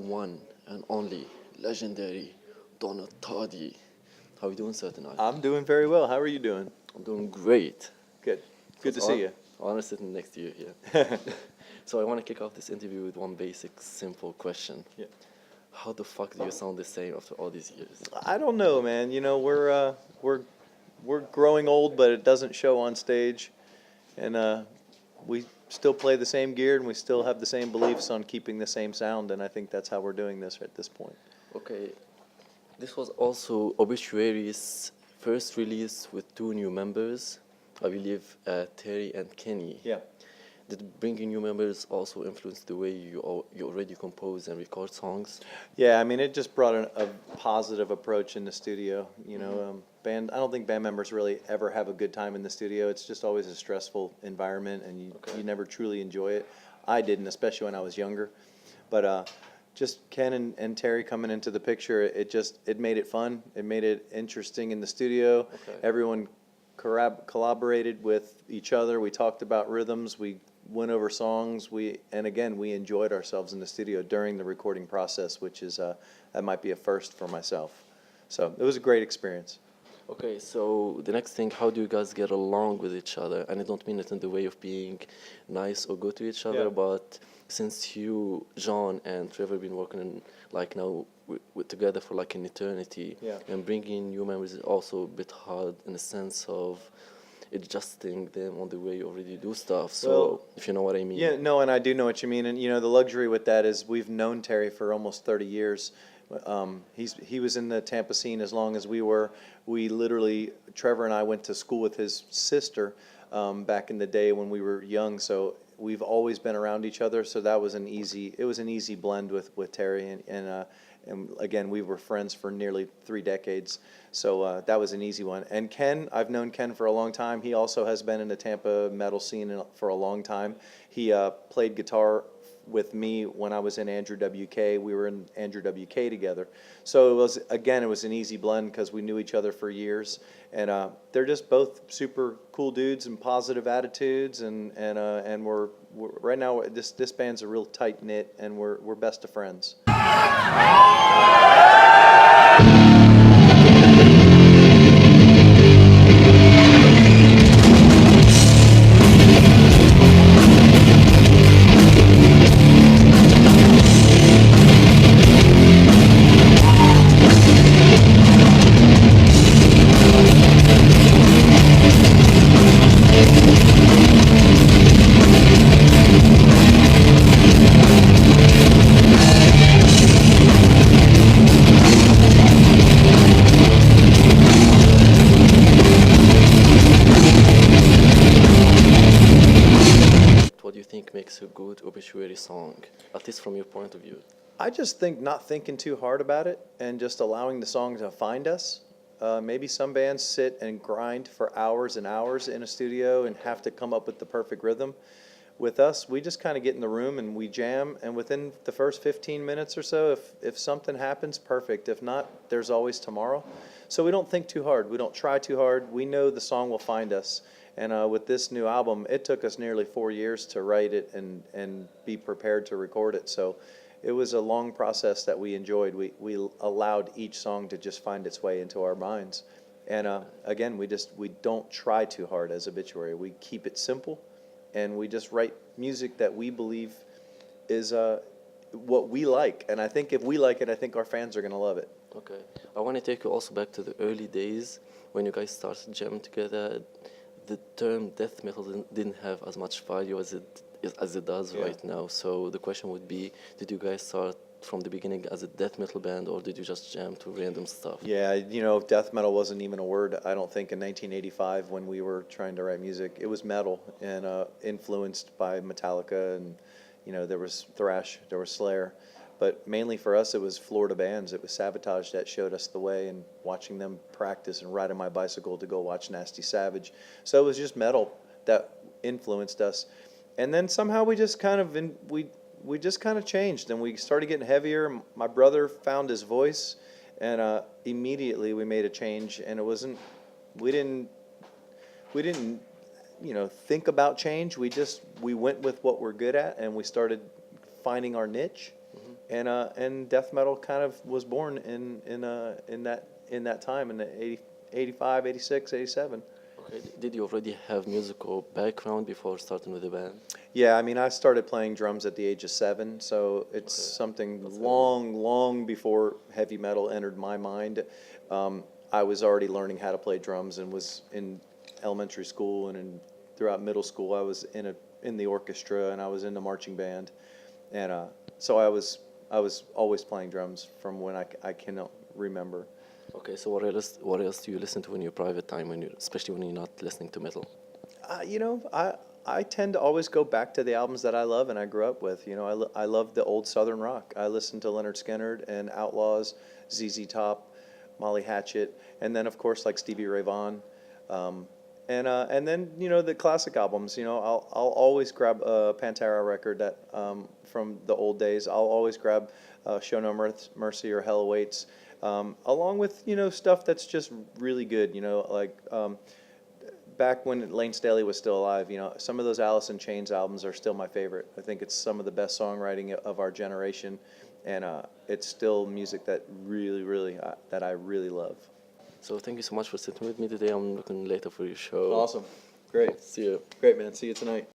one and only legendary Donald Tardy. How are you doing, sir, tonight? I'm doing very well. How are you doing? I'm doing great. Good. Good to see you. Honor sitting next to you here. So I want to kick off this interview with one basic, simple question. Yeah. How the fuck do you sound the same after all these years? I don't know, man. You know, we're growing old, but it doesn't show on stage, and we still play the same gear, and we still have the same beliefs on keeping the same sound, and I think that's how we're doing this at this point. Okay. This was also Obituary's first release with two new members, I believe Terry and Kenny. Yeah. Did bringing new members also influence the way you already compose and record songs? Yeah, I mean, it just brought a positive approach in the studio. You know, I don't think band members really ever have a good time in the studio. It's just always a stressful environment, and you never truly enjoy it. I didn't, especially when I was younger. But just Ken and Terry coming into the picture, it made it fun. It made it interesting in the studio. Okay. Everyone collaborated with each other. We talked about rhythms. We went over songs. We enjoyed ourselves in the studio during the recording process, which is that might be a first for myself. So it was a great experience. Okay, so the next thing, how do you guys get along with each other? And I don't mean it in the way of being nice or good to each other, but since you, John, and Trevor been working together for like an eternity, and bringing new members is also a bit hard in the sense of adjusting them on the way you already do stuff. So if you know what I mean. Yeah, no, and I do know what you mean. And you know, the luxury with that is we've known Terry for almost 30 years. He was in the Tampa scene as long as we were. We literally, Trevor and I went to school with his sister back in the day when we were young. So we've always been around each other. So that was an easy blend with Terry, and again, we were friends for nearly 3 decades. So that was an easy one. And Ken, I've known Ken for a long time. He also has been in the Tampa metal scene for a long time. He played guitar with me when I was in Andrew WK. We were in Andrew WK together. So it was an easy blend because we knew each other for years. And they're just both super cool dudes and positive attitudes. And we're right now, this band's a real tight knit, and we're best of friends. What do you think makes a good Obituary song, at least from your point of view? I just think not thinking too hard about it and just allowing the song to find us. Maybe some bands sit and grind for hours and hours in a studio and have to come up with the perfect rhythm. With us, we just kind of get in the room and we jam, and within the first 15 minutes or so, if something happens, perfect. If not, there's always tomorrow. So we don't think too hard. We don't try too hard. We know the song will find us. And with this new album, it took us nearly 4 years to write it and be prepared to record it. So it was a long process that we enjoyed. We allowed each song to just find its way into our minds. And again, we don't try too hard as Obituary. We keep it simple, and we just write music that we believe is what we like. And I think if we like it, I think our fans are going to love it. Okay. I want to take you also back to the early days when you guys started jamming together. The term death metal didn't have as much value as it does right now. So the question would be, did you guys start from the beginning as a death metal band, or did you just jam to random stuff? Yeah, you know, death metal wasn't even a word, I don't think, in 1985 when we were trying to write music. It was metal and influenced by Metallica, and, you know, there was thrash, there was Slayer. But mainly for us, it was Florida bands. It was Sabotage that showed us the way, and watching them practice and riding my bicycle to go watch Nasty Savage. So it was just metal that influenced us. And then somehow we just kind of changed, and we started getting heavier. My brother found his voice, and immediately we made a change. And we didn't, you know, think about change. We went with what we're good at, and we started finding our niche. and death metal kind of was born in that time in the 85, 86, 87. Okay. Did you already have musical background before starting with the band? Yeah, I mean, I started playing drums at the age of 7, so it's Okay. something That's long before heavy metal entered my mind. I was already learning how to play drums and was in elementary school and throughout middle school. I was in the orchestra and I was in the marching band, and so I was always playing drums from when I can remember. Okay, so what else do you listen to in your private time especially when you're not listening to metal? You know, I tend to always go back to the albums that I love and I grew up with. You know, I love the old Southern rock. I listen to Leonard Skinner and Outlaws, ZZ Top, Molly Hatchet, and then of course like Stevie Ray Vaughan, and then you know the classic albums. You know, I'll always grab a Pantera record that from the old days. I'll always grab Show No Mercy or Hell Awaits, along with you know stuff that's just really good. You know, like. Back when Lane Staley was still alive, you know, some of those Alice in Chains albums are still my favorite. I think it's some of the best songwriting of our generation, and it's still music that that I really love. So thank you so much for sitting with me today. I'm looking later for your show. Awesome. Great. See you. Great, man. See you tonight.